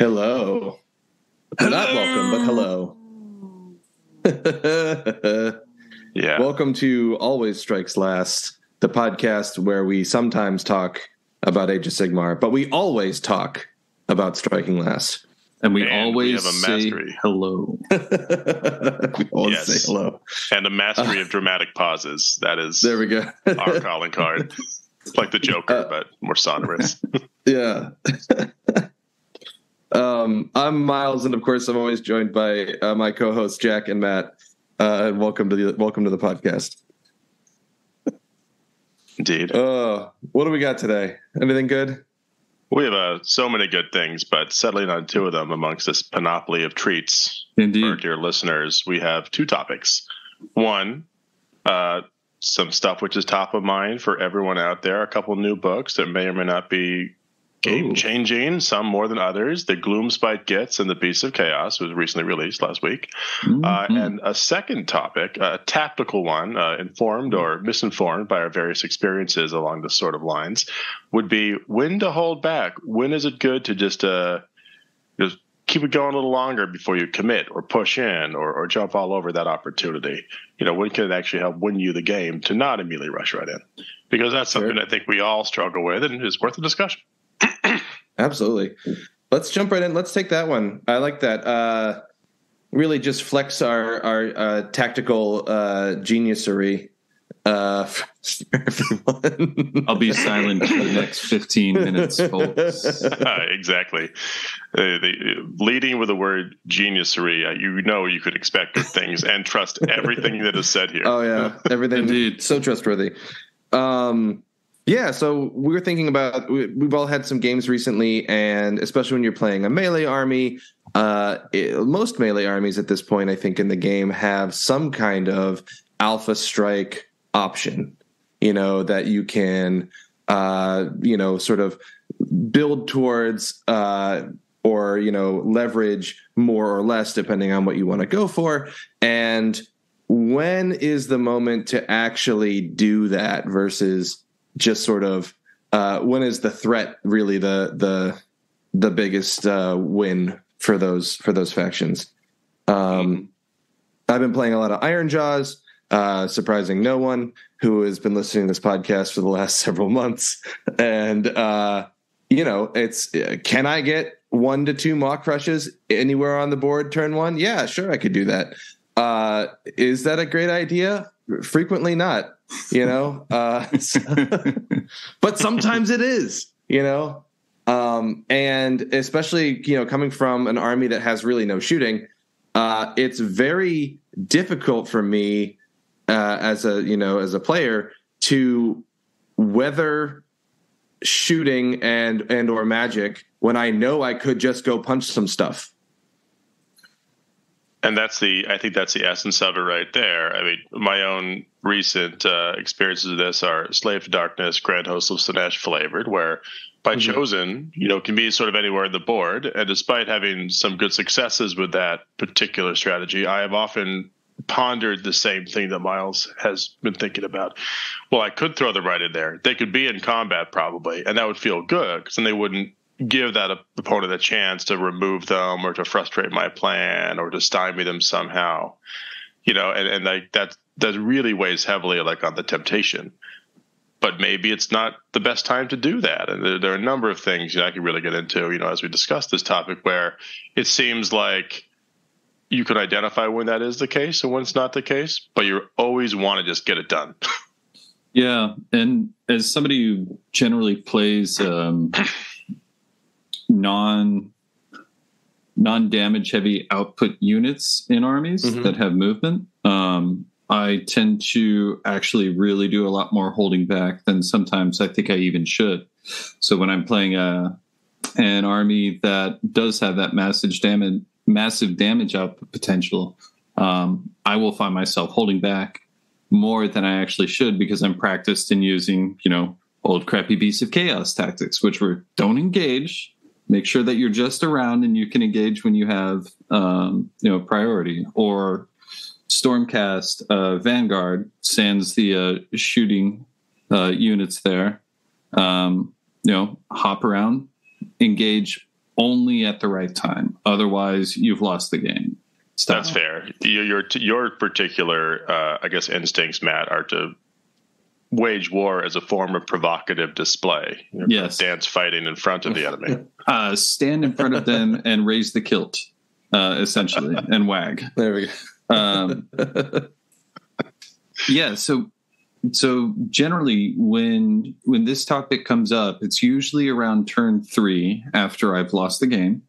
Hello. Hello. Not welcome, but hello. Yeah. Welcome to Always Strikes Last, the podcast where we sometimes talk about Age of Sigmar, but we always talk about striking last. And we always have a mastery. say hello. We always say hello. And a mastery of dramatic pauses. That is there we go. Our calling card. It's like the Joker, but more sonorous. Yeah. I'm Miles, and of course, I'm always joined by my co-hosts Jack and Matt. And welcome to the podcast. Indeed. What do we got today? Anything good? We have so many good things, but settling on two of them amongst this panoply of treats. Indeed. For dear listeners, we have two topics. One, some stuff which is top of mind for everyone out there. A couple new books that may or may not be game-changing, some more than others. The Gloomspite Gitz and the Beasts of Chaos was recently released last week. Mm-hmm. And a second topic, a tactical one, informed or misinformed by our various experiences along this sort of lines, would be when to hold back. When is it good to just keep it going a little longer before you commit or push in or jump all over that opportunity? You know, when can it actually help win you the game to not immediately rush right in? Because that's something I think we all struggle with and is worth a discussion. Absolutely. Let's jump right in. Let's take that one. I like that. Really just flex our tactical geniusery for everyone. I'll be silent for the next 15 minutes, folks. Exactly. Leading with the word geniusery, you could expect good things and trust everything that is said here. Oh, yeah. Everything. Indeed. So trustworthy. Yeah, so we were thinking about, we've all had some games recently, and especially when you're playing a melee army, most melee armies at this point, I think, in the game have some kind of alpha strike option, that you can, sort of build towards or, leverage more or less depending on what you want to go for. And when is the moment to actually do that versus just sort of when is the threat really the biggest win for those factions? I've been playing a lot of Iron Jaws, surprising no one who has been listening to this podcast for the last several months. And it's can I get 1 to 2 Maw Crushes anywhere on the board turn 1? Yeah, sure, I could do that. Is that a great idea? Frequently not. But sometimes it is, and especially, coming from an army that has really no shooting, it's very difficult for me as a player to weather shooting and or magic when I know I could just go punch some stuff. And I think that's the essence of it right there. I mean, my own recent experiences of this are Slave to Darkness, Grand Host of Sinesh flavored, where by chosen, can be sort of anywhere on the board. And despite having some good successes with that particular strategy, I have often pondered the same thing that Miles has been thinking about. Well, I could throw them right in there. They could be in combat probably, and that would feel good because then they wouldn't give that opponent a chance to remove them or to frustrate my plan or to stymie them somehow, and like that really weighs heavily like on the temptation. But maybe it's not the best time to do that. And there are a number of things I could really get into, as we discuss this topic, where it seems like you can identify when that is the case and when it's not the case, but you always want to just get it done. Yeah. And as somebody who generally plays non-damage heavy output units in armies that have movement, I tend to actually really do a lot more holding back than sometimes I think I even should. So when I'm playing an army that does have that massive damage output potential, I will find myself holding back more than I actually should because I'm practiced in using, old crappy Beasts of Chaos tactics, which were don't engage. Make sure that you're just around and you can engage when you have, priority. Or Stormcast Vanguard sends the shooting units there. Hop around, engage only at the right time. Otherwise, you've lost the game. Style. That's fair. Your particular, I guess, instincts, Matt, are to wage war as a form of provocative display. Yes. Dance fighting in front of the enemy. Stand in front of them and raise the kilt, essentially, and wag. There we go. Yeah. So generally, when this topic comes up, it's usually around turn 3 after I've lost the game.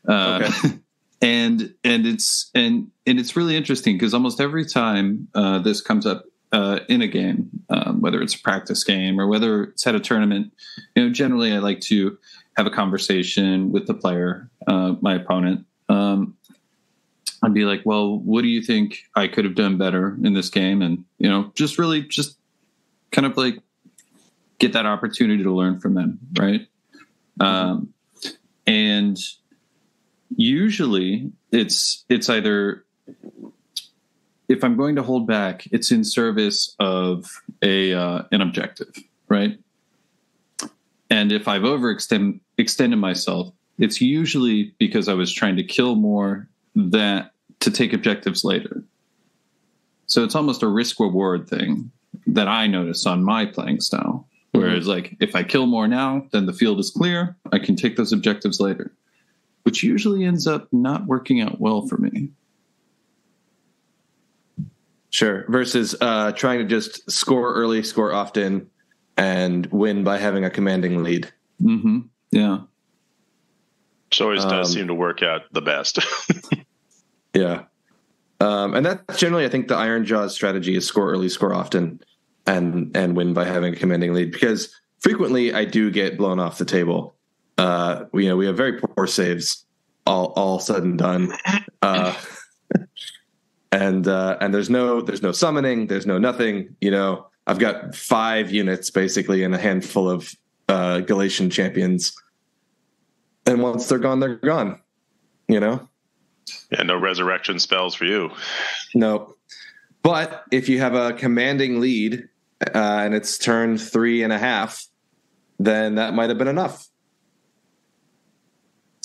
Okay. And it's really interesting because almost every time this comes up in a game, whether it's a practice game or whether it's at a tournament, generally I like to have a conversation with the player, my opponent. I'd be like, well, what do you think I could have done better in this game? And, just kind of like get that opportunity to learn from them. Right. And usually it's either, if I'm going to hold back, it's in service of an objective. Right. And if I've extended myself, it's usually because I was trying to kill more to take objectives later. So it's almost a risk reward thing that I notice on my playing style. Whereas like if I kill more now, then the field is clear. I can take those objectives later, which usually ends up not working out well for me. Sure. Versus trying to just score early, score often, and win by having a commanding lead. Mm-hmm. Yeah. Which always does seem to work out the best. Yeah. And that's generally, I think, the Iron Jaws strategy is score early, score often, and win by having a commanding lead. Because frequently I do get blown off the table. We have very poor saves, all said and done. And there's no summoning, there's no nothing. I've got 5 units basically and a handful of Galatian champions. And once they're gone, they're gone. Yeah, no resurrection spells for you. No. But if you have a commanding lead and it's turn 3.5, then that might have been enough.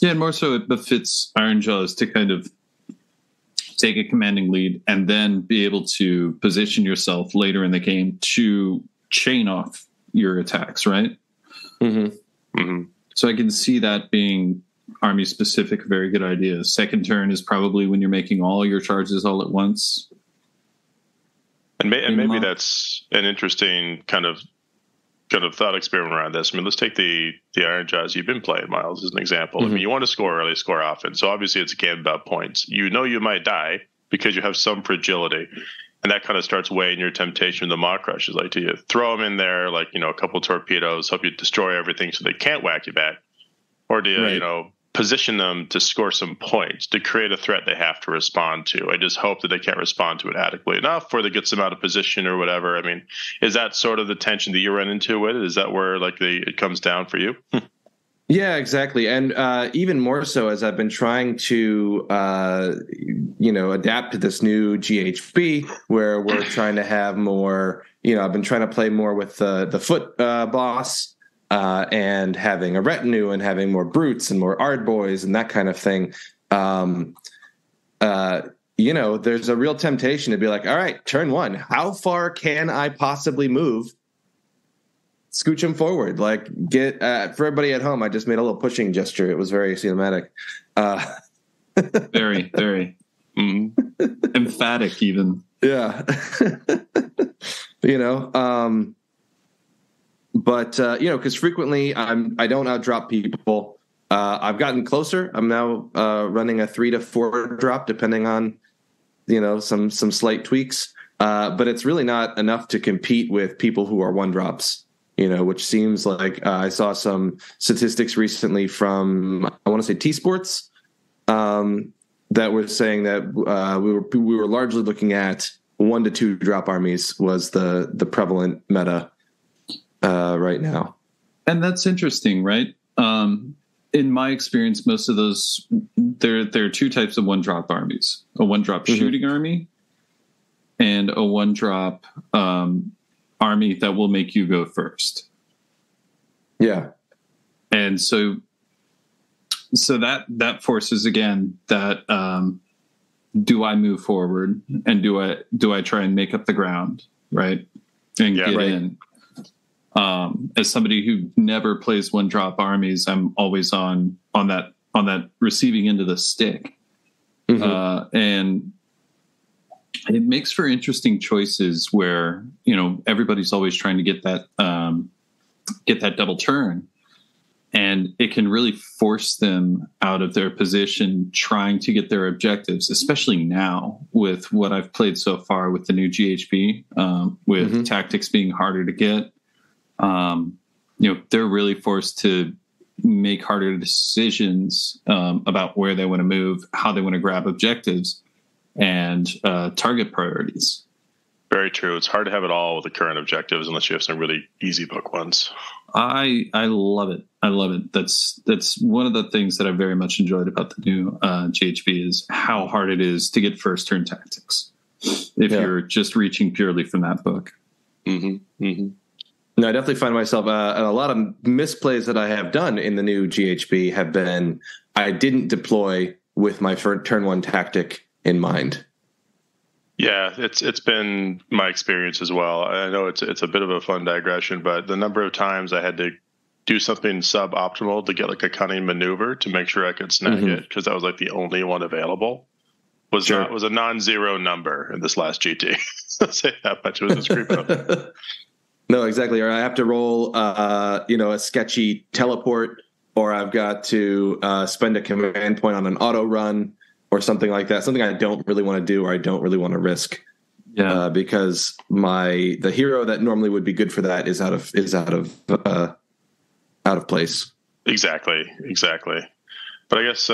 Yeah, and more so it befits Iron Jaws to kind of take a commanding lead and then be able to position yourself later in the game to chain off your attacks, right? Mm-hmm. Mm-hmm. So I can see that being army specific, very good idea. Second turn is probably when you're making all your charges all at once. And maybe that's an interesting kind of thought experiment around this. I mean, let's take the Iron Jaws you've been playing, Miles, as an example. Mm-hmm. I mean, you want to score early, score often. So obviously it's a game about points. You might die because you have some fragility. And that kind of starts weighing your temptation with the Maw Crushers. Like, do you throw them in there, like, a couple torpedoes, help you destroy everything so they can't whack you back? Or do you, position them to score some points, to create a threat they have to respond to? I just hope that they can't respond to it adequately enough, or that gets them out of position or whatever. I mean, is that sort of the tension that you run into with it? Is that where it comes down for you? Yeah, exactly. And even more so as I've been trying to, adapt to this new GHB where we're trying to have more, I've been trying to play more with the foot boss, and having a retinue and having more brutes and more ard boys and that kind of thing. There's a real temptation to be like, all right, turn 1, how far can I possibly move? Scooch him forward. Like, get for everybody at home, I just made a little pushing gesture. It was very cinematic. Very, very emphatic even. Yeah. But because frequently I don't outdrop people. I've gotten closer. I'm now running a 3 to 4 drop, depending on some slight tweaks. But it's really not enough to compete with people who are 1 drops. Which seems like I saw some statistics recently from I want to say T Sports that were saying that we were largely looking at 1 to 2 drop armies was the prevalent meta. Right now. And that's interesting, right? In my experience, most of those, there are 2 types of 1-drop armies. A 1-drop shooting army and a 1-drop army that will make you go first. Yeah. And so So that forces again that do I move forward and do I try and make up the ground, right, and get in. As somebody who never plays one drop armies, I'm always on that receiving end of the stick, and it makes for interesting choices where everybody's always trying to get that double turn, and it can really force them out of their position trying to get their objectives, especially now with what I've played so far with the new GHB, with tactics being harder to get. They're really forced to make harder decisions about where they want to move, how they want to grab objectives, and target priorities. Very true. It's hard to have it all with the current objectives unless you have some really easy book ones. I love it. I love it. That's one of the things that I very much enjoyed about the new GHB is how hard it is to get first turn tactics if you're just reaching purely from that book. No, I definitely find myself a lot of misplays that I have done in the new GHB have been I didn't deploy with my turn one tactic in mind. Yeah, it's been my experience as well. I know it's a bit of a fun digression, but the number of times I had to do something suboptimal to get like a cunning maneuver to make sure I could snag it because that was like the only one available was a non-zero number in this last GT. I'll say that much. It was a creep up. No, exactly. Or I have to roll, a sketchy teleport, or I've got to spend a command point on an auto run. Or something like that, something I don't really want to do or I don't really want to risk, because the hero that normally would be good for that is out of place. Exactly. But I guess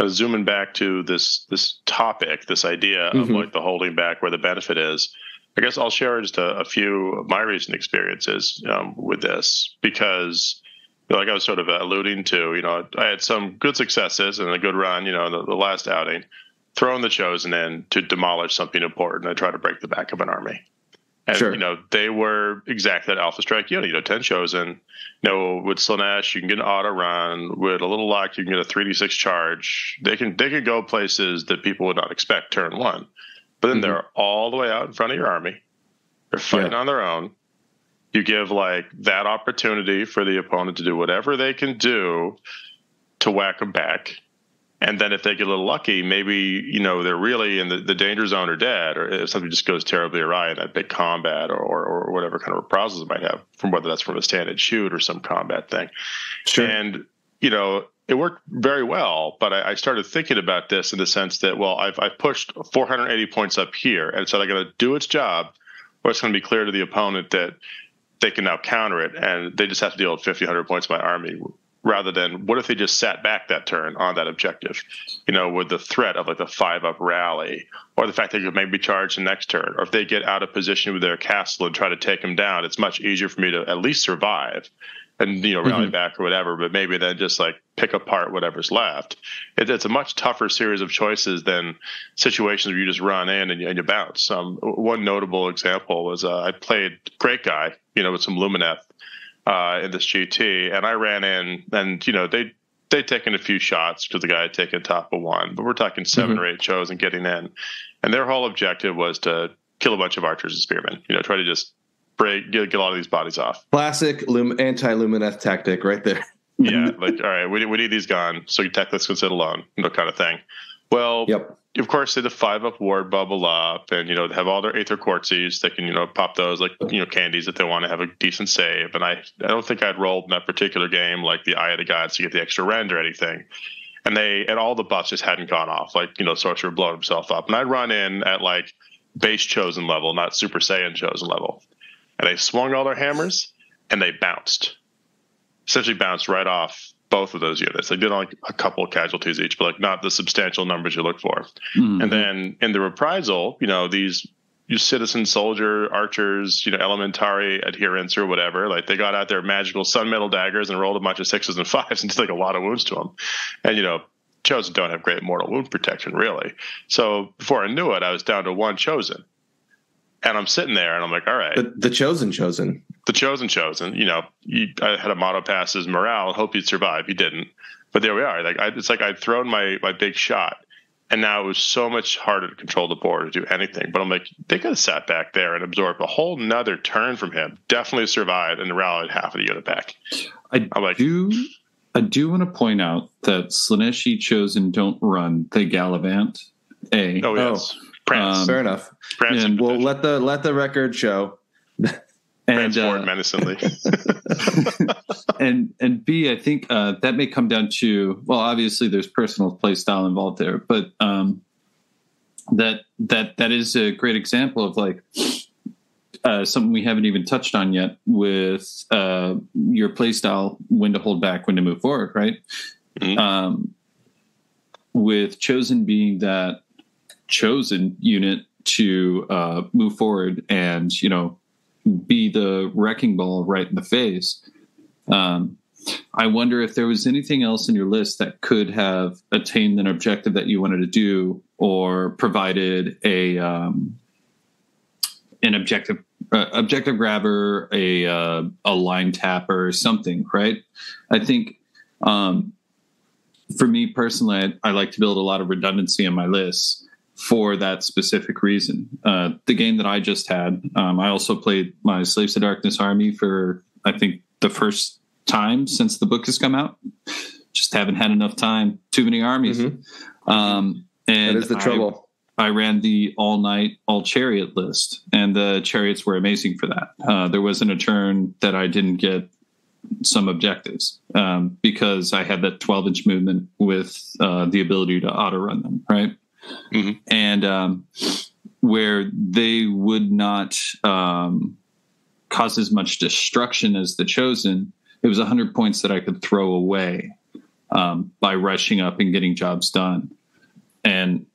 zooming back to this topic, this idea of like the holding back where the benefit is. I guess I'll share just a few of my recent experiences with this because. Like I was sort of alluding to, I had some good successes and a good run, the last outing, throwing the Chosen in to demolish something important and try to break the back of an army. And, they were exactly that Alpha Strike unit, 10 Chosen. With Slaanesh, you can get an auto run. With a little luck, you can get a 3d6 charge. They can go places that people would not expect turn one. But then they're all the way out in front of your army. They're fighting on their own. You give like that opportunity for the opponent to do whatever they can do to whack them back. And then if they get a little lucky, maybe, they're really in the danger zone or dead, or if something just goes terribly awry in that big combat or whatever kind of reprisals it might have, from whether that's from a stand and shoot or some combat thing. Sure. And, it worked very well, but I started thinking about this in the sense that, well, I've pushed 480 points up here, and so they're going to do its job, or it's going to be clear to the opponent that they can now counter it, and they just have to deal with 100 points by army, rather than what if they just sat back that turn on that objective, with the threat of like the 5-up rally, or the fact they could maybe charge the next turn, or if they get out of position with their castle and try to take them down, it's much easier for me to at least survive and, rally back or whatever, but maybe then just like pick apart whatever's left. It's a much tougher series of choices than situations where you just run in and you bounce. One notable example was I played Great Guy, with some Lumineth in this GT, and I ran in and, they'd taken a few shots because the guy had taken top of one, but we're talking 7 or 8 Chosen getting in. And their whole objective was to kill a bunch of archers and spearmen, try to just get a lot of these bodies off. Classic anti-Lumineth tactic right there. Yeah, like, all right, we need these gone, so your tech list can sit alone, kind of thing. Well, of course, they have the 5-up ward bubble up, and, they have all their Aether Quartzes. They can, pop those like, candies if they want to have a decent save. And I don't think I'd rolled in that particular game, like the Eye of the Gods to get the extra rend or anything. And all the buffs just hadn't gone off, like, Sorcerer blowing himself up. And I'd run in at like base Chosen level, not Super Saiyan Chosen level. And they swung all their hammers, and they essentially bounced right off both of those units. They did like a couple of casualties each, but like not the substantial numbers you look for. And then in the reprisal, these citizen soldier archers, elementary adherents or whatever, like they got out their magical sun metal daggers and rolled a bunch of 6s and 5s and did like a lot of wounds to them. And, Chosen don't have great mortal wound protection, really. So before I knew it, I was down to 1 Chosen. And I'm sitting there, and I'm like, all right. The chosen. The chosen. I had a motto pass as morale. Hope you'd survive. He didn't. But there we are. It's like I'd thrown my big shot, and now it was so much harder to control the board or do anything. But I'm like, they could have sat back there and absorbed a whole nother turn from him. Definitely survived and rallied half of the unit back. I do want to point out that Slaaneshi Chosen don't run; they gallivant. Oh yes, prance. Fair enough. Prance, and we'll let the record show. And transport menacingly. and B, I think that may come down to, well, obviously there's personal play style involved there, but that is a great example of like something we haven't even touched on yet with your play style, when to hold back, when to move forward, right? Mm-hmm. With Chosen being that chosen unit to move forward and, be the wrecking ball right in the face. I wonder if there was anything else in your list that could have attained an objective that you wanted to do, or provided an objective grabber, a line tapper, something, right? I think for me personally, I like to build a lot of redundancy in my lists for that specific reason. The game that I just had, I also played my Slaves to Darkness army for, I think, the first time since the book has come out. Just haven't had enough time. Too many armies. Mm-hmm. And that is the trouble. I ran the all-night, all-chariot list, and the chariots were amazing for that. There wasn't a turn that I didn't get some objectives because I had that 12-inch movement with the ability to auto-run them, right? Mm-hmm. And where they would not cause as much destruction as the Chosen, it was 100 points that I could throw away by rushing up and getting jobs done. And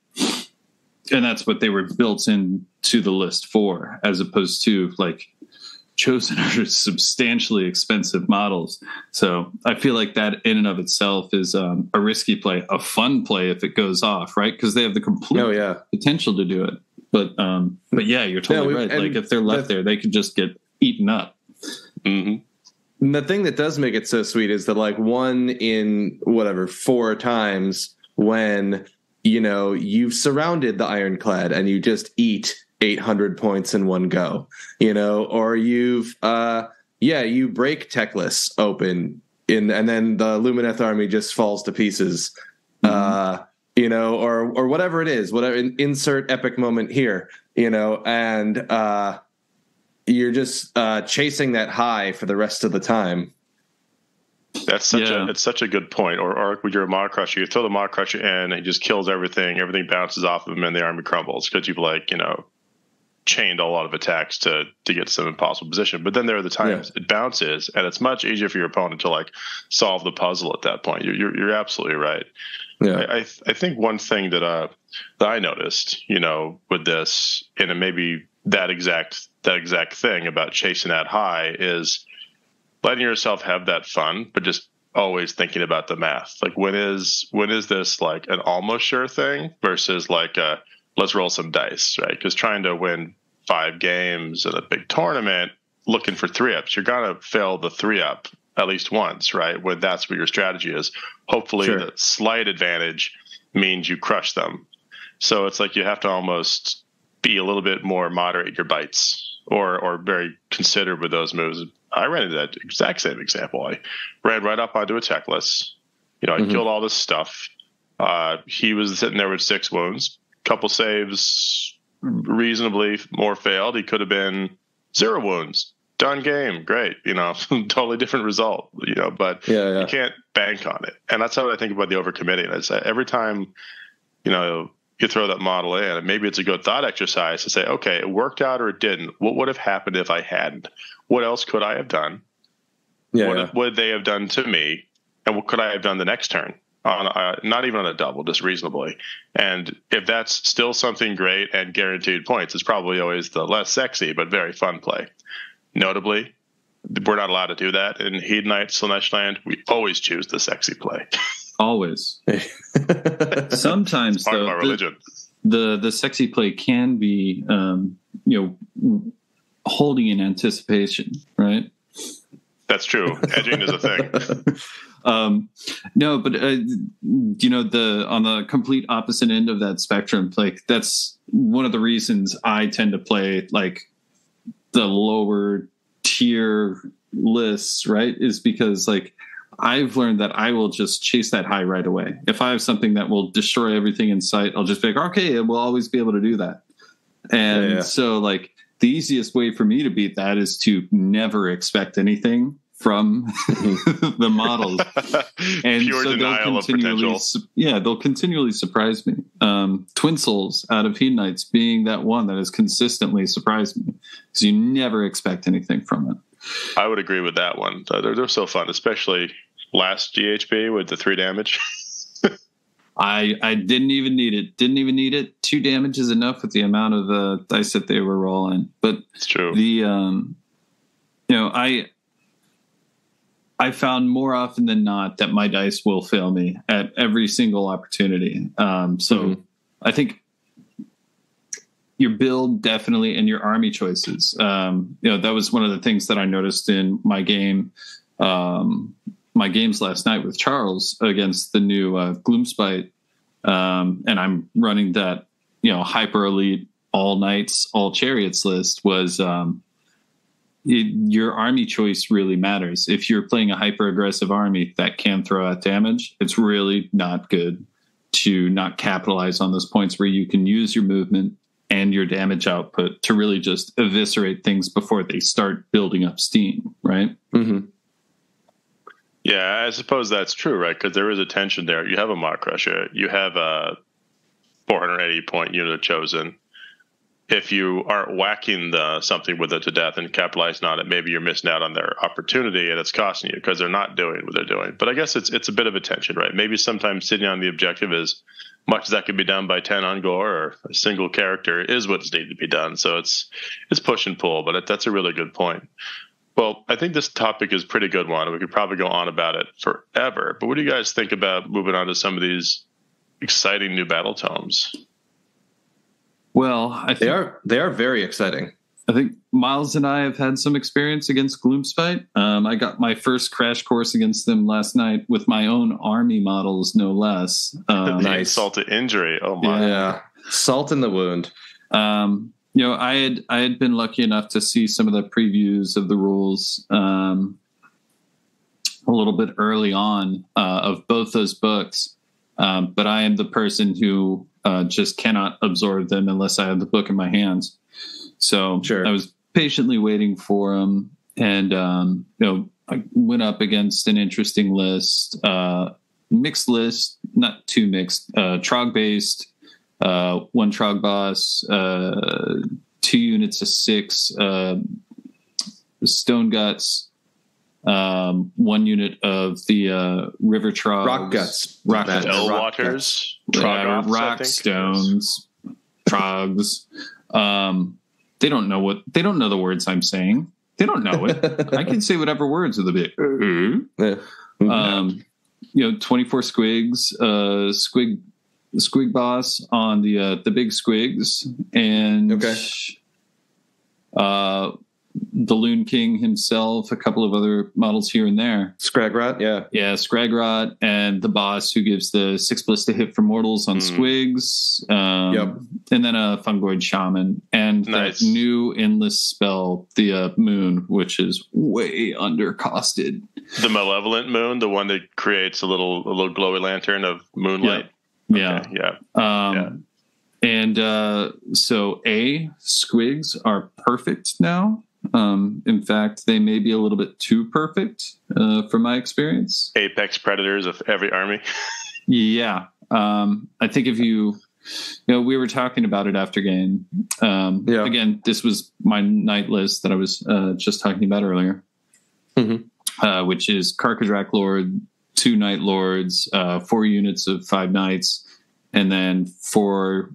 that's what they were built into the list for, as opposed to like Chosen are substantially expensive models. So I feel like that in and of itself is a risky play, a fun play if it goes off, right? Because they have the complete potential to do it. But yeah, you're totally right. Like if they're left there, they could just get eaten up. Mm-hmm. And the thing that does make it so sweet is that like 1 in 4 times when, you've surrounded the Ironclad and you just eat 800 points in one go, or you've, you break Teclis open and then the Lumineth army just falls to pieces, mm-hmm. Or whatever it is, whatever, insert epic moment here, and you're just chasing that high for the rest of the time. That's such a good point. Or with your Maw Crusher, you throw the Maw Crusher in and he just kills everything. Everything bounces off of him and the army crumbles because you've chained a lot of attacks to get to some impossible position. But then there are the times it bounces and it's much easier for your opponent to solve the puzzle at that point. You're absolutely right. Yeah. I think one thing that I noticed, with this, and it may be that exact thing about chasing that high, is letting yourself have that fun, but just always thinking about the math. Like when is this like an almost sure thing versus like let's roll some dice, right? Because trying to win 5 games in a big tournament, looking for 3-ups, you're gonna fail the 3-up at least once, right? When that's what your strategy is. Hopefully, the slight advantage means you crush them. So it's like you have to almost be a little bit more moderate your bites, or very considered with those moves. I ran into that exact same example. I ran right up onto a Teclis. I killed all this stuff. He was sitting there with 6 wounds. Couple saves, reasonably more failed. He could have been 0 wounds. Done game. Great. Totally different result, but you can't bank on it. And that's how I think about the overcommitting. It's every time, you throw that model in, and maybe it's a good thought exercise to say, okay, it worked out or it didn't. What would have happened if I hadn't? What else could I have done? What would they have done to me? And what could I have done the next turn? Not even on a double, just reasonably. And if that's still something great and guaranteed points, it's probably always the less sexy but very fun play. Notably, we're not allowed to do that in Hedonite Slaanesh Land. We always choose the sexy play. Always. Sometimes, part of our religion. The sexy play can be, holding in anticipation, right? That's true. Edging is a thing. No, but on the complete opposite end of that spectrum, like that's one of the reasons I tend to play like the lower tier lists, right? Is because like I've learned that I will just chase that high right away. If I have something that will destroy everything in sight, I'll just be like, okay, we'll always be able to do that. And so like the easiest way for me to beat that is to never expect anything from the models. And pure so denial of potential. They'll continually surprise me. Twin Souls out of Hedonites being that one that has consistently surprised me because you never expect anything from it. I would agree with that one. They're so fun, especially last GHB with the 3 damage. I didn't even need it. 2 damage is enough with the amount of dice that they were rolling. But it's true. I found more often than not that my dice will fail me at every single opportunity. I think your build definitely and your army choices. That was one of the things that I noticed in my game, my games last night with Charles against the new Gloomspite. And I'm running that, hyper elite all knights, all chariots list was, your army choice really matters. If you're playing a hyper aggressive army that can throw out damage, it's really not good to not capitalize on those points where you can use your movement and your damage output to really just eviscerate things before they start building up steam, right? Mm-hmm. Yeah, I suppose that's true, right? Because there is a tension there. You have a Mock Crusher. You have a 480 point unit chosen. If you aren't whacking something with it to death and capitalizing on it, maybe you're missing out on their opportunity and it's costing you because they're not doing what they're doing. But I guess it's a bit of a tension, right? Maybe sometimes sitting on the objective as much as that could be done by 10 on gore or a single character is what's needed to be done. So it's push and pull, but that's a really good point. Well, I think this topic is a pretty good one. We could probably go on about it forever. But what do you guys think about moving on to some of these exciting new battle tomes? Well, I think they are very exciting. I think Miles and I have had some experience against Gloomspite. I got my first crash course against them last night with my own army models, no less. Nice. Insult to injury. Oh my! Yeah, salt in the wound. I had been lucky enough to see some of the previews of the rules a little bit early on of both those books, but I am the person who just cannot absorb them unless I have the book in my hands. So I was patiently waiting for them, and I went up against an interesting list, mixed list, not too mixed, Trog based. 1 Trog boss, 2 units of 6 stone guts, 1 unit of the river trogs, rock guts, waters, rock stones, trogs. They don't know the words I'm saying. They don't know it. I can say whatever words with a bit. 24 squigs, squig boss on the big squigs, and the Loon King himself, a couple of other models here and there. Scragrot, yeah, Scragrot, and the boss who gives the 6 bliss to hit for mortals on squigs. And then a Fungoid Shaman, and that new endless spell, the Moon, which is way undercosted. The Malevolent Moon, the one that creates a little glowy lantern of moonlight. Yeah. And so squigs are perfect now. In fact, they may be a little bit too perfect from my experience. Apex predators of every army. Yeah. I think if we were talking about it after game. Again, this was my night list that I was just talking about earlier, which is Karkadrak Lord, 2 Night Lords, 4 units of 5 Knights, and then 5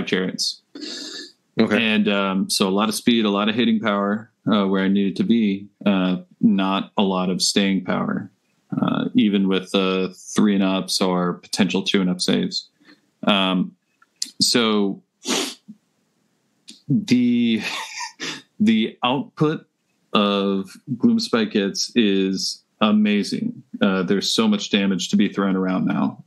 Chariots. Okay. And so a lot of speed, a lot of hitting power where I needed to be, not a lot of staying power, even with 3 and ups or potential 2 and up saves. So the output of Gloomspite Gitz is amazing. There's so much damage to be thrown around now.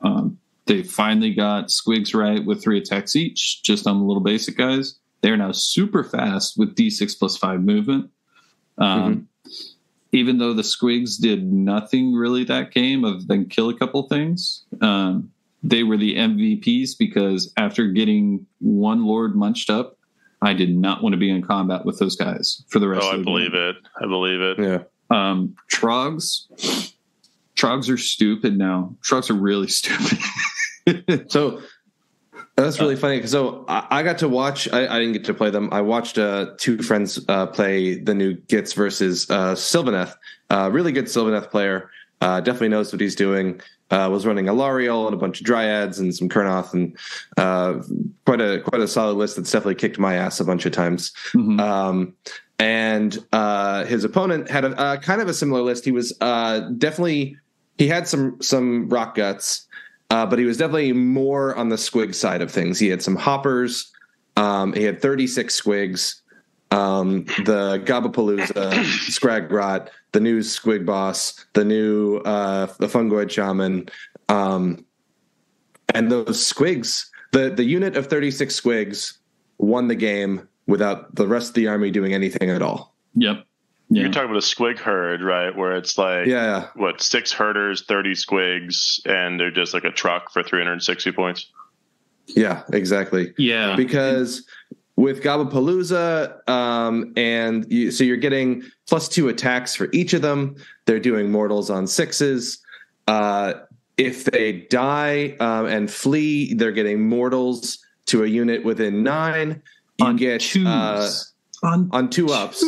They finally got Squigs right with 3 attacks each, just on the little basic guys. They're now super fast with D6+5 movement. Even though the Squigs did nothing really that game other than kill a couple things, they were the MVPs because after getting one Lord munched up, I did not want to be in combat with those guys for the rest of the game. I believe it. Yeah. Trogs are stupid now. Trogs are really stupid. So that's really funny. So I got to watch. I didn't get to play them. I watched 2 friends play the new Gitz versus Sylvaneth. Really good Sylvaneth player. Definitely knows what he's doing. Was running Alariel and a bunch of Dryads and some Kurnoth and quite a solid list that's definitely kicked my ass a bunch of times. And his opponent had a kind of a similar list. He was he had some rock guts, but he was definitely more on the squig side of things. He had some hoppers. He had 36 squigs. The Gabapalooza, Scragrot, the new Squig Boss, the new the Fungoid Shaman, and those squigs. The unit of 36 squigs won the game without the rest of the army doing anything at all. Yep. Yeah. You're talking about a squig herd, right? Where it's like, 6 herders, 30 squigs, and they're just like a truck for 360 points. Yeah, exactly. Yeah, because with Gabapalooza, so you're getting +2 attacks for each of them. They're doing mortals on 6s. If they die and flee, they're getting mortals to a unit within 9. You get 2s. On 2 ups.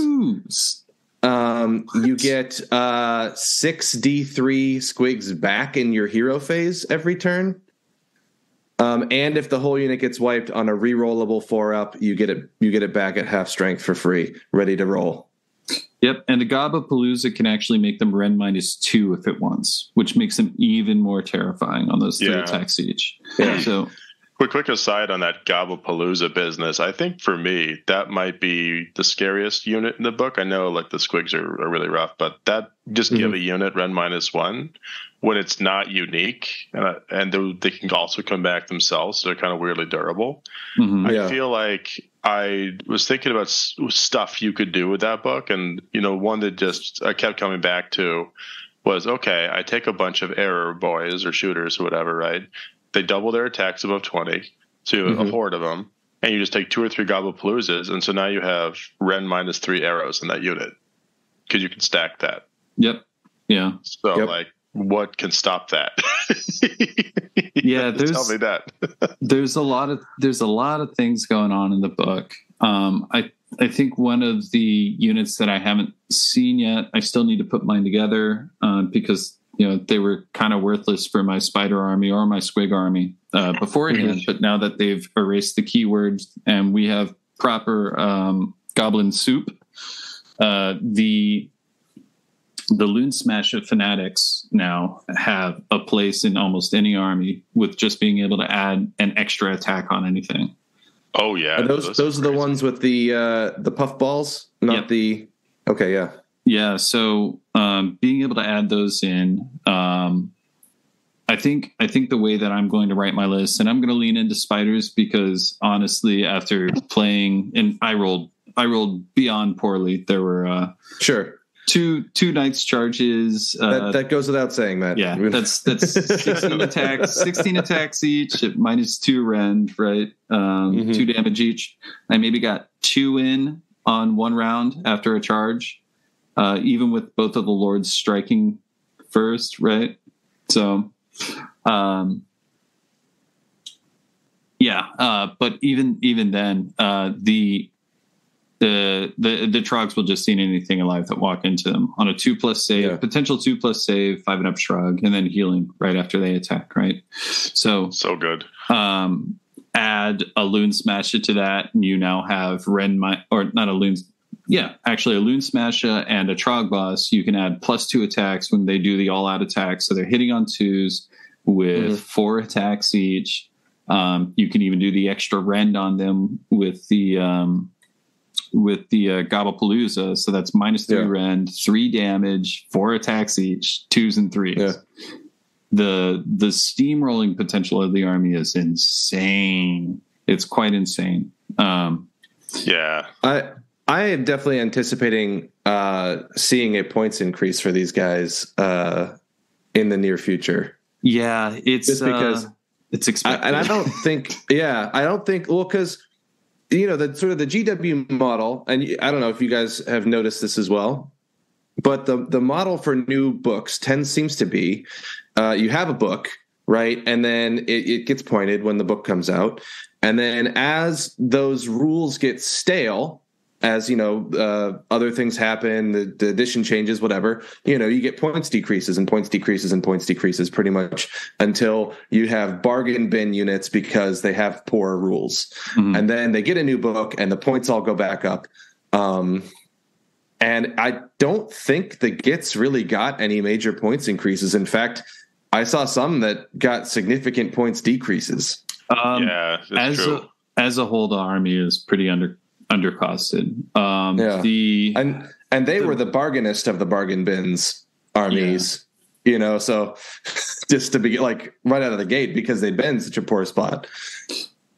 You get 6 D3 squigs back in your hero phase every turn. And if the whole unit gets wiped on a rerollable 4-up, you get it back at half strength for free, ready to roll. Yep, and the Gabapalooza can actually make them Ren -2 if it wants, which makes them even more terrifying on those 3 attacks each. Yeah. So, quick aside on that Gabapalooza business. I think for me that might be the scariest unit in the book. I know like the squigs are really rough, but that just give a unit Ren -1 when it's not unique, and they can also come back themselves. So they're kind of weirdly durable. I feel like I was thinking about stuff you could do with that book, and one that just I kept coming back to was, okay, I take a bunch of error boys or shooters or whatever, right? They double their attacks above 20, so you have a horde of them, and you just take 2 or 3 Gabapaloozas, and so now you have Ren -3 arrows in that unit because you can stack that. Yep. Yeah. So like, what can stop that? Yeah, tell me that. there's a lot of things going on in the book. I think one of the units that I haven't seen yet, I still need to put mine together because they were kind of worthless for my spider army or my squig army beforehand. But now that they've erased the keywords and we have proper goblin soup, the Loonsmasha fanatics now have a place in almost any army with just being able to add an extra attack on anything. Oh yeah, are those are the ones with the puff balls, not the. Okay, yeah, yeah. So being able to add those in, I think the way that I'm going to write my list, and I'm going to lean into spiders because honestly, after playing, and I rolled beyond poorly. There were two Knights charges. That goes without saying, Matt. Yeah, that's 16 attacks each at -2 rend, right? 2 damage each. I maybe got 2 in on 1 round after a charge, even with both of the lords striking first, right? So, but even then, the Trogs will just see anything alive that walk into them on a 2+ save, potential 2+ save, 5 and up shrug, and then healing right after they attack. Right. So good. Add a Loonsmasha to that, and you now have a Loonsmasha and a Trog boss. You can add +2 attacks when they do the all out attack. So they're hitting on 2s with 4 attacks each. You can even do the extra rend on them with the with the Gobblepalooza. So that's -3 rend, 3 damage, 4 attacks each, 2s and 3s. Yeah. The steamrolling potential of the army is insane. It's quite insane. Yeah. I am definitely anticipating seeing a points increase for these guys in the near future. Yeah, it's just because it's expected. And I don't think, well, because the sort of the GW model, and I don't know if you guys have noticed this as well, but the model for new books seems to be you have a book, right, and then it gets pointed when the book comes out, and then as those rules get stale, as other things happen, the edition changes, whatever, you get points decreases and points decreases and points decreases pretty much until you have bargain bin units because they have poor rules. Mm-hmm. And then they get a new book and the points all go back up. And I don't think the Gitz really got any major points increases. In fact, I saw some that got significant points decreases. That's true. As a whole, the army is pretty undercosted. And they were the bargainist of the bargain bins armies, so just to be like right out of the gate because they'd been in such a poor spot.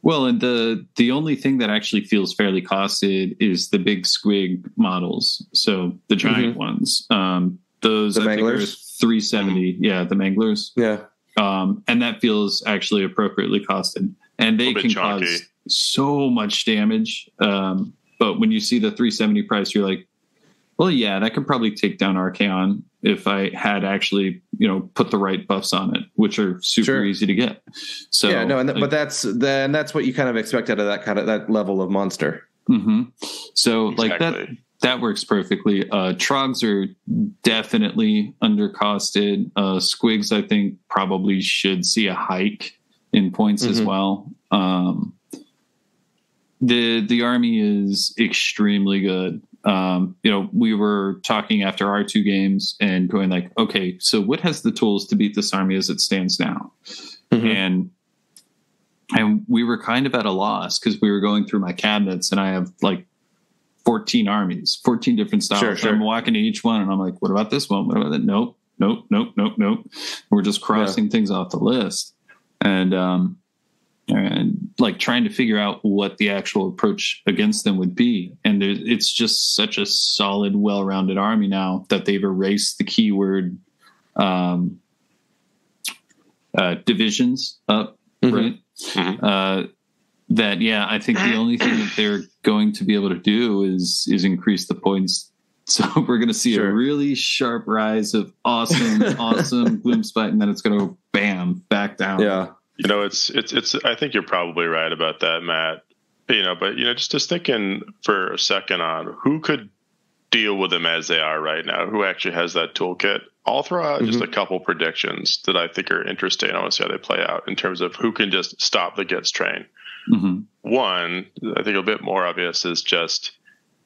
Well, and the only thing that actually feels fairly costed is the big squig models. So the giant ones, those I think are 370. Yeah. The manglers. Yeah. And that feels actually appropriately costed, and they can cause so much damage. But when you see the 370 price, you're like, well, yeah, that could probably take down Archaon if I had actually, put the right buffs on it, which are super easy to get. So yeah, no, but that's what you kind of expect out of that level of monster. Mm-hmm. So exactly. That works perfectly. Trogs are definitely undercosted. Squigs, I think, probably should see a hike in points as well. The army is extremely good. We were talking after our 2 games and going like, okay, so what has the tools to beat this army as it stands now? And we were kind of at a loss because we were going through my cabinets and I have like 14 armies, 14 different styles. Sure. So I'm walking to each one and I'm like, what about this one? What about that? Nope. We're just crossing things off the list. And like trying to figure out what the actual approach against them would be. And it's just such a solid, well-rounded army now that they've erased the keyword divisions up, right? Mm-hmm. I think the only thing that they're going to be able to do is increase the points. So we're going to see a really sharp rise of awesome Gloomspite, and then it's going to go bam back down. Yeah. It's. I think you're probably right about that, Matt. But just thinking for a second on who could deal with them as they are right now. Who actually has that toolkit? I'll throw out just a couple predictions that I think are interesting. I want to see how they play out in terms of who can just stop the Gitz train. One, I think a bit more obvious, is just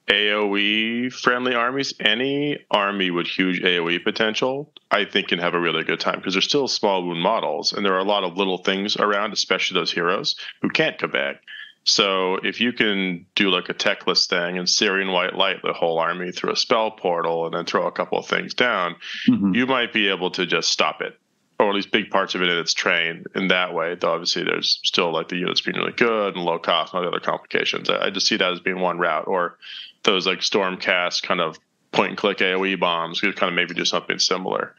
AoE friendly armies. Any army with huge AoE potential, I think, can have a really good time because they're still small wound models, and there are a lot of little things around, especially those heroes who can't come back. So if you can do like a techless thing and Syrian White Light the whole army through a spell portal and then throw a couple of things down, you might be able to just stop it, or at least big parts of it in its train in that way. Though obviously there's still like the units being really good and low cost and all the other complications. I just see that as being one route, or those like Stormcast kind of point and click AoE bombs could kind of maybe do something similar.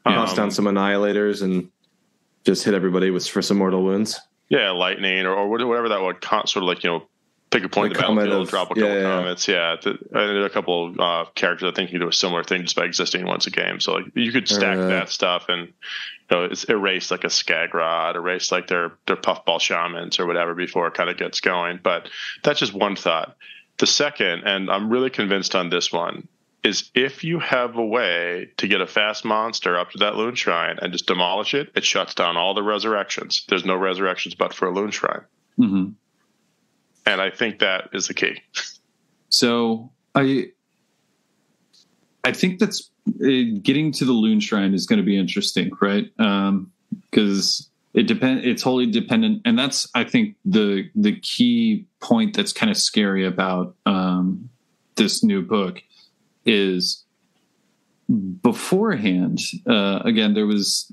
Toss down some annihilators and just hit everybody for some mortal wounds. Yeah, lightning or whatever that would sort of like, pick a point in the battlefield, drop a couple comets. Yeah, there are a couple characters I think can do a similar thing just by existing once a game. So like you could stack that stuff and it's erase like a Skagrod, erase like their puffball shamans or whatever before it kind of gets going. But that's just one thought. The second, and I'm really convinced on this one, is if you have a way to get a fast monster up to that Loon Shrine and just demolish it, it shuts down all the resurrections. There's no resurrections but for a Loon Shrine. And I think that is the key. So I think that's getting to the Loon Shrine is going to be interesting, right? Because it's wholly dependent, and that's I think the key point that's kind of scary about this new book is beforehand. Again, there was,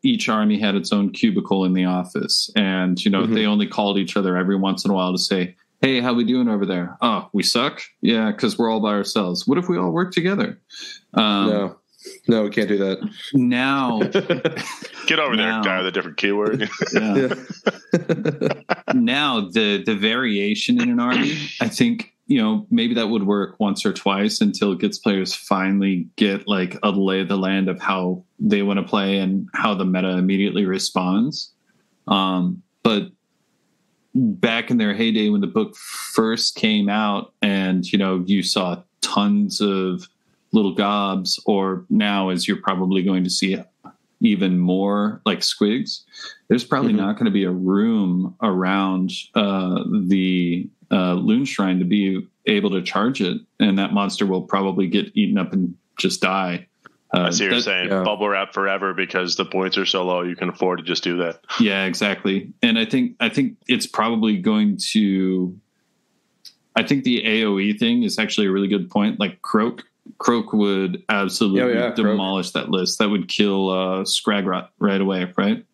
each army had its own cubicle in the office, and they only called each other every once in a while to say, "Hey, how we doing over there? Oh, we suck. Yeah, because we're all by ourselves. What if we all work together?" No, we can't do that. Now, get over there, guy with a different keyword. Now the variation in an army, I think, maybe that would work once or twice until Gitz players finally get like a lay of the land of how they want to play and how the meta immediately responds. But back in their heyday when the book first came out, and you saw tons of little gobs, or now as you're probably going to see even more like squigs, there's probably not going to be a room around the Loon Shrine to be able to charge it, and that monster will probably get eaten up and just die. I see you're saying bubble wrap forever because the points are so low you can afford to just do that. Yeah, exactly. And I think it's probably going to. I think the AOE thing is actually a really good point. Like Croak would absolutely demolish that list. That would kill Scragrot right away, right?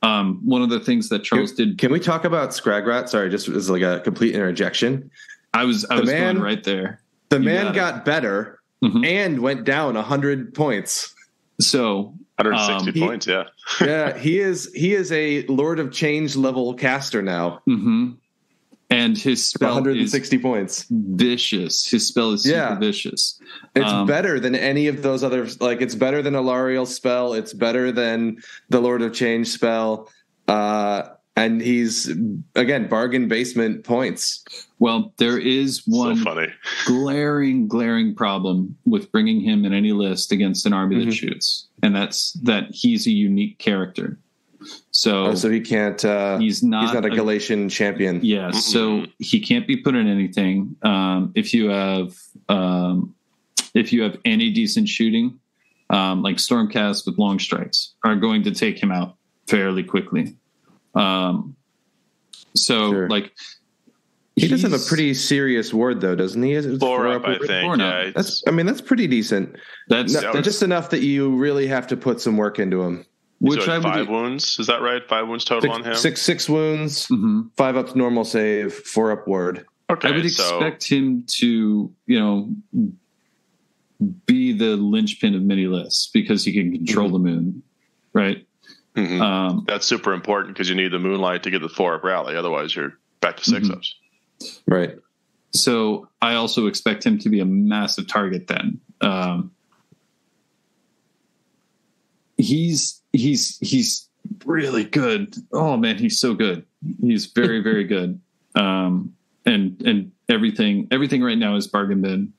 One of the things that Charles did. Can we talk about Scragrat? Sorry, just as like a complete interjection. I was going right there. The man got better and went down 100 points. So 160 points, yeah. Yeah, he is a Lord of Change level caster now. And his spell 160 points. Vicious. His spell is super vicious. It's better than any of those others. Like, it's better than a Lariel spell. It's better than the Lord of Change spell. And he's, again, bargain basement points. Well, there is one glaring problem with bringing him in any list against an army that shoots. And that's that he's a unique character. So he can't. He's not a Galatian champion. Yeah, so he can't be put in anything. If you have any decent shooting, like Stormcast with long strikes, are going to take him out fairly quickly. Like he does have a pretty serious ward, though, doesn't he? 4 up, I think. Yeah, that's pretty decent. That's just enough that you really have to put some work into him. Which I 5 wounds, is that right? 5 wounds total on him. Six wounds, 5 up normal save, 4 up ward. Okay, I would expect him to, be the linchpin of many lists because he can control the moon, right? That's super important because you need the moonlight to get the 4 up rally. Otherwise, you're back to 6 ups. Right. So I also expect him to be a massive target then. He's really good. Oh man, he's so good. He's very, very good. And everything right now is bargain bin.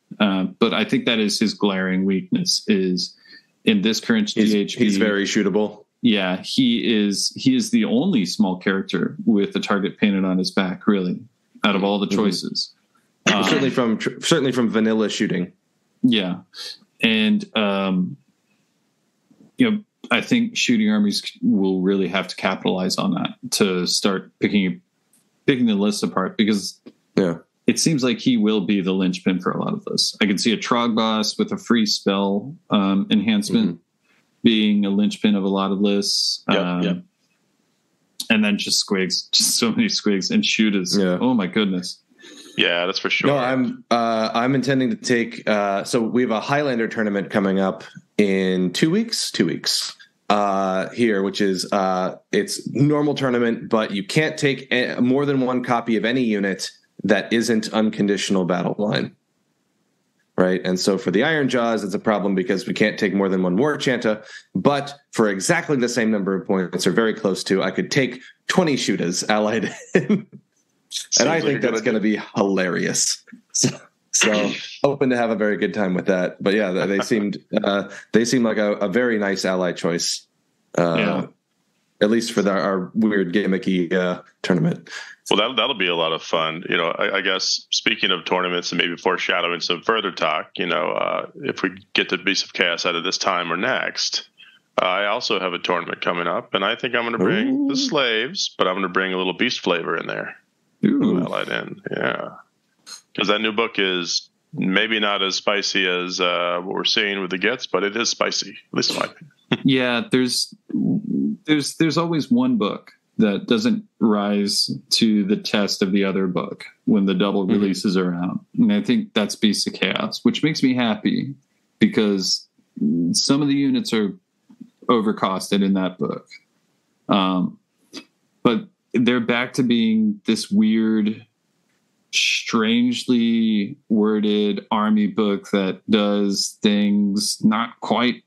But I think that is his glaring weakness is in this current GHP. He's very shootable. Yeah, he is the only small character with the target painted on his back, really, out of all the choices. Certainly from vanilla shooting. Yeah. And I think shooting armies will really have to capitalize on that to start picking the list apart because it seems like he will be the linchpin for a lot of this. I can see a Trog boss with a free spell enhancement being a linchpin of a lot of lists. And then just squigs, just so many squigs and shooters. Yeah. Oh my goodness. Yeah, that's for sure. No, I'm intending to take. So we have a Highlander tournament coming up in 2 weeks. 2 weeks here, which is it's normal tournament, but you can't take more than one copy of any unit that isn't unconditional battle line. Right, and so for the Iron Jaws, it's a problem because we can't take more than one War Chanta. But for exactly the same number of points, or very close to, I could take 20 shooters allied in. And I think that's going to be hilarious. So hoping to have a very good time with that. But yeah, they seem like a very nice ally choice. At least for our weird gimmicky tournament. Well, that'll be a lot of fun. I guess speaking of tournaments and maybe foreshadowing some further talk, if we get to Beast of Chaos out of this time or next, I also have a tournament coming up, and I think I'm going to bring the slaves, but I'm going to bring a little beast flavor in there. Allied in, yeah. Because that new book is Yeah. not as spicy as what we're seeing with the Gitz, but it is spicy, at least in my opinion. Yeah, there's always one book that doesn't rise to the test of the other book when the double releases are out. And I think that's Beasts of Chaos, which makes me happy because some of the units are overcosted in that book. But they're back to being this weird, strangely worded army book that does things not quite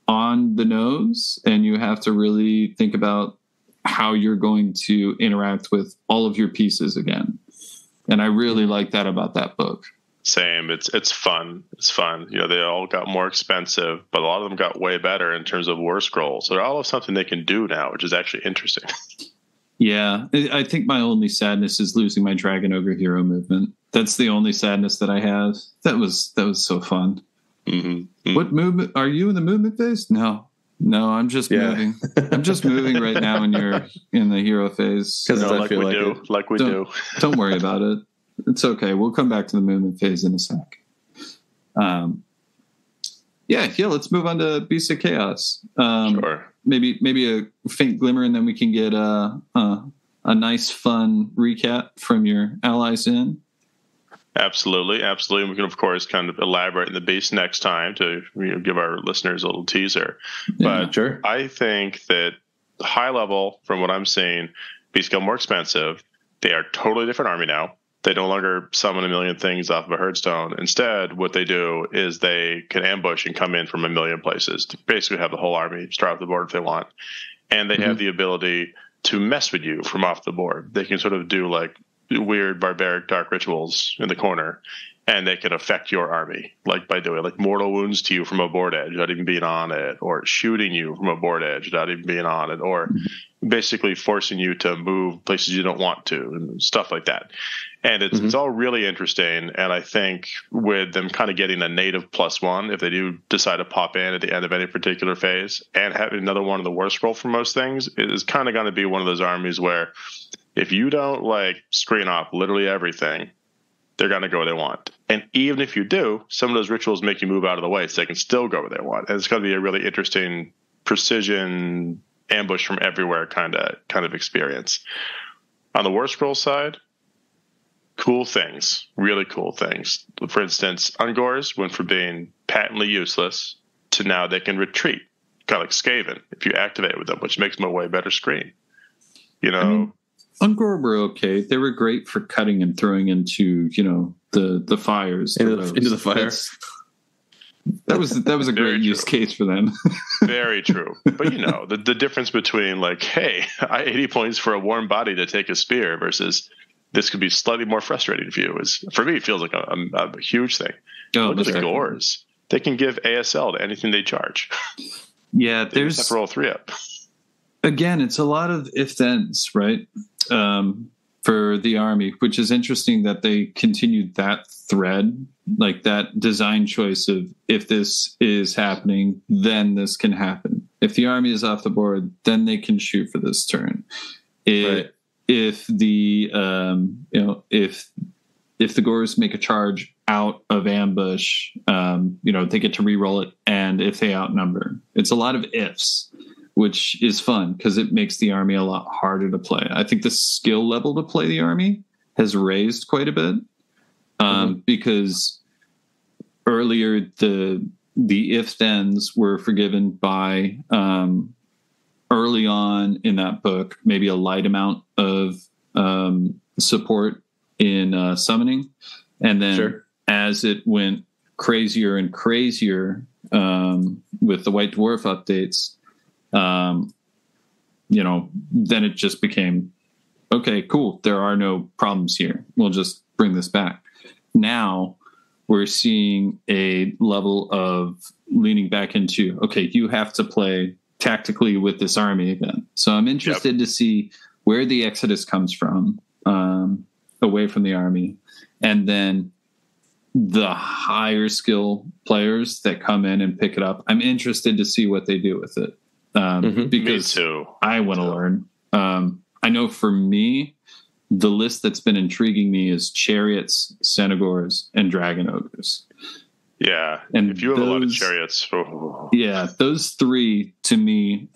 on the nose, and you have to really think about how you're going to interact with all of your pieces again. And I really like that about that book. Same. It's fun. It's fun. They all got more expensive, but a lot of them got way better in terms of war scrolls. So they all have something they can do now, which is actually interesting. Yeah. I think my only sadness is losing my Dragon Ogre hero movement. That's the only sadness that I have. That was so fun. Mm-hmm. Mm-hmm. What movement are you in the movement phase? No, I'm just moving. I'm just moving right now, and you're in the hero phase. Because like we do. Don't worry about it. It's okay. We'll come back to the movement phase in a sec. Yeah. Let's move on to Beasts of Chaos. Sure. Maybe a faint glimmer, and then we can get a nice, fun recap from your allies in. Absolutely. We can, of course, kind of elaborate in the beast next time to give our listeners a little teaser. Yeah, but sure. I think that high level, from what I'm seeing, beasts get more expensive. They are totally different army now. They no longer summon a million things off of a herdstone. Instead, what they do is they can ambush and come in from a million places to basically have the whole army start off the board if they want. And they have the ability to mess with you from off the board. They can sort of do like weird barbaric dark rituals in the corner, and they can affect your army, like by doing like mortal wounds to you from a board edge without even being on it, or shooting you from a board edge without even being on it, or basically forcing you to move places you don't want to, and stuff like that. And it's all really interesting. And I think with them kind of getting a native +1, if they do decide to pop in at the end of any particular phase, and having another one of the worst scroll for most things, it is kind of going to be one of those armies where if you don't like screen off literally everything, they're going to go where they want. And even if you do, some of those rituals make you move out of the way so they can still go where they want. And it's going to be a really interesting precision ambush from everywhere kind of experience. On the war scroll side, cool things, really cool things. For instance, Ungors went from being patently useless to now they can retreat, kind of like Skaven, if you activate with them, which makes them a way better screen. Ungor were okay. They were great for cutting and throwing into, the fires. Into the fire. That was a great use case for them. Very true. But the difference between like, hey, I 80 points for a warm body to take a spear versus this could be slightly more frustrating for you is, for me, it feels like a huge thing. Look at the Gores. They can give ASL to anything they charge. Yeah, they just have to roll 3 up. Again, it's a lot of if-thens, right? For the army, which is interesting that they continued that thread, like that design choice of if this is happening, then this can happen. If the army is off the board, then they can shoot for this turn. If the if the Gores make a charge out of ambush, they get to re-roll it, and if they outnumber, it's a lot of ifs, which is fun because it makes the army a lot harder to play. I think the skill level to play the army has raised quite a bit because earlier the if-thens were forgiven by early on in that book, maybe a light amount of support in summoning. And then as it went crazier and crazier with the White Dwarf updates, then it just became, okay, cool. There are no problems here. We'll just bring this back. Now we're seeing a level of leaning back into, okay, you have to play tactically with this army again. So I'm interested to see where the exodus comes from, away from the army. And then the higher skill players that come in and pick it up, I'm interested to see what they do with it. Because Me too. I want to learn. I know for me, the list that's been intriguing me is chariots, Senegors, and dragon ogres. Yeah, and if you have a lot of chariots, yeah, those three to me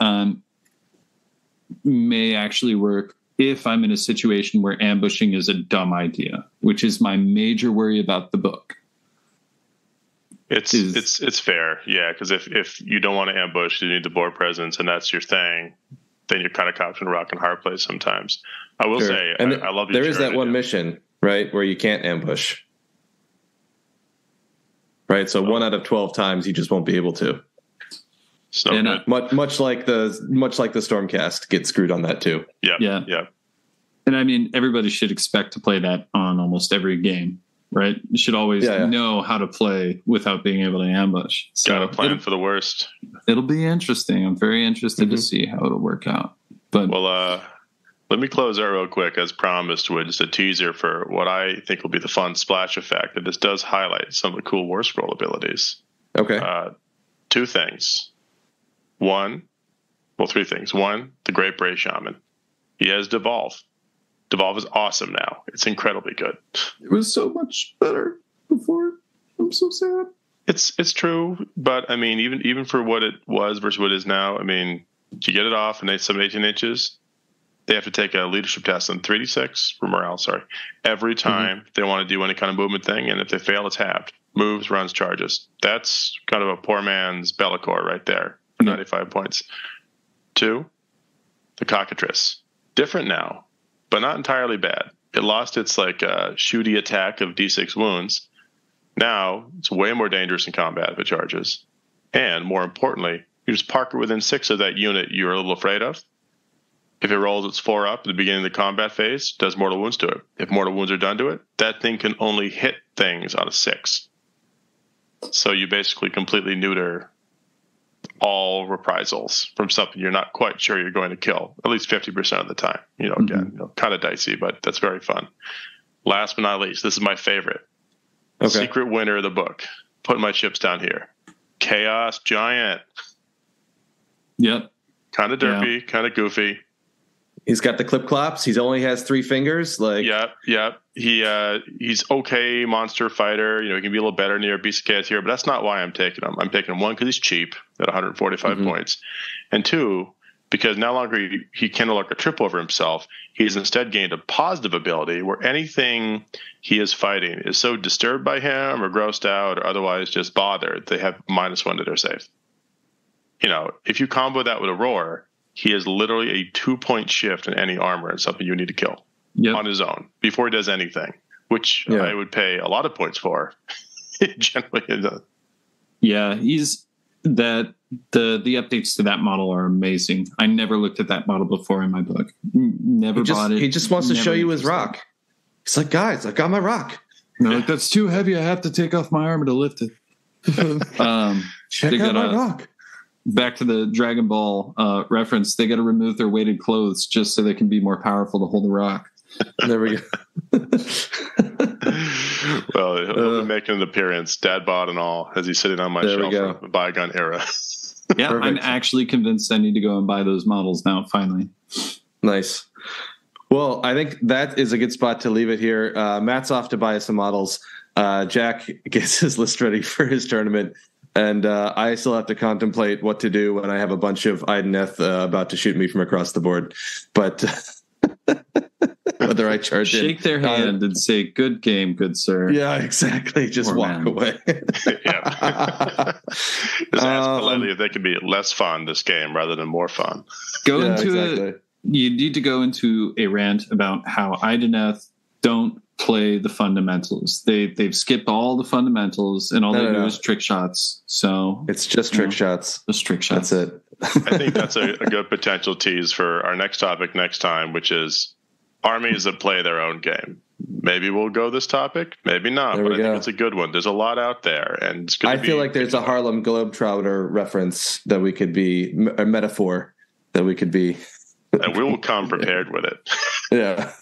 may actually work if I'm in a situation where ambushing is a dumb idea, which is my major worry about the book. It's fair, yeah, because if you don't want to ambush, you need the board presence, and that's your thing. Then you're kind of caught in a rock and hard place sometimes. I will say, and I love your there is that one mission, right, where you can't ambush. Right, so 1 out of 12 times you just won't be able to. And much like the Stormcast gets screwed on that too. Yeah. And I mean, everybody should expect to play that on almost every game, right? You should always know how to play without being able to ambush. So gotta plan for the worst. It'll be interesting. I'm very interested to see how it'll work out. But let me close out real quick, as promised, with just a teaser for what I think will be the fun splash effect. And this does highlight some of the cool War Scroll abilities. Okay. 2 things. 3 things. 1, the Great Bray Shaman. He has Devolve. Devolve is awesome now. It's incredibly good. It was so much better before. I'm so sad. It's true, but I mean, even for what it was versus what it is now, I mean, you get it off and 18 inches. They have to take a leadership test on 3d6 for morale. Every time they want to do any kind of movement thing, and if they fail, it's halved. Moves, runs, charges. That's kind of a poor man's Bellicor right there. 95 points. 2, the Cockatrice. Different now, but not entirely bad. It lost its shooty attack of d6 wounds. Now it's way more dangerous in combat if it charges. And more importantly, you just park it within 6 of that unit you're a little afraid of. If it rolls its 4 up at the beginning of the combat phase, does mortal wounds to it. If mortal wounds are done to it, that thing can only hit things on a 6. So you basically completely neuter all reprisals from something you're not quite sure you're going to kill, at least 50% of the time. Again, kind of dicey, but that's very fun. Last but not least, this is my favorite. Okay. Secret winner of the book. Putting my chips down here. Chaos Giant. Yep. Kind of derpy, kind of goofy. He's got the clip clops. He only has 3 fingers. Yep. He's okay monster fighter. He can be a little better near Beast of Chaos here, but that's not why I'm taking him. I'm taking him 1 because he's cheap at 145 points, and 2 because he can no longer trip over himself. He's instead gained a positive ability where anything he is fighting is so disturbed by him or grossed out or otherwise just bothered, they have -1 to their save. If you combo that with a roar, he is literally a 2-point shift in any armor and something you need to kill on his own before he does anything, which I would pay a lot of points for. Generally, yeah, he's that the updates to that model are amazing. I never looked at that model before in my book. Never bought it. He just wants to show you his rock. He's like, guys, I got my rock. Like, that's too heavy. I have to take off my armor to lift it. Check out my rock. Back to the Dragon Ball reference, they got to remove their weighted clothes just so they can be more powerful to hold the rock. There we go. Well, he'll be making an appearance, dad bod and all, as he's sitting on my shelf from the bygone era. Yeah, perfect. I'm actually convinced I need to go and buy those models now, finally. Nice. Well, I think that is a good spot to leave it here. Matt's off to buy some models. Jack gets his list ready for his tournament. And I still have to contemplate what to do when I have a bunch of Ideneth about to shoot me from across the board. But whether I charge shake their hand and say, "Good game, good sir." Yeah, exactly. Just walk away. Just ask politely if they can be less fun this game rather than more fun. You need to go into a rant about how Ideneth don't play the fundamentals. They've skipped all the fundamentals and all they do is trick shots. So it's just trick shots. Just trick shots. That's it. I think that's a good potential tease for our next topic next time, which is armies that play their own game. Maybe we'll go this topic, maybe not, but I think it's a good one. There's a lot out there, and it's going to I feel like there's a Harlem Globetrotter reference that we could be, a metaphor that we could be. And we will come prepared with it. Yeah.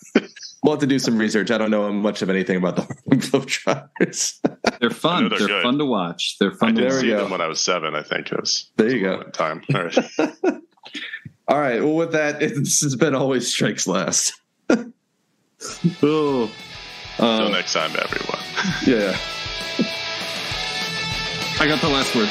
We'll have to do some research. I don't know much of anything about the Harlem Globetrotters. They're fun. They're fun to watch. They're fun to watch. I did see them when I was 7, I think. There you go. Time. All right. All right. Well, with that, this has been Always Strikes Last. Oh. Until next time, everyone. Yeah. I got the last word.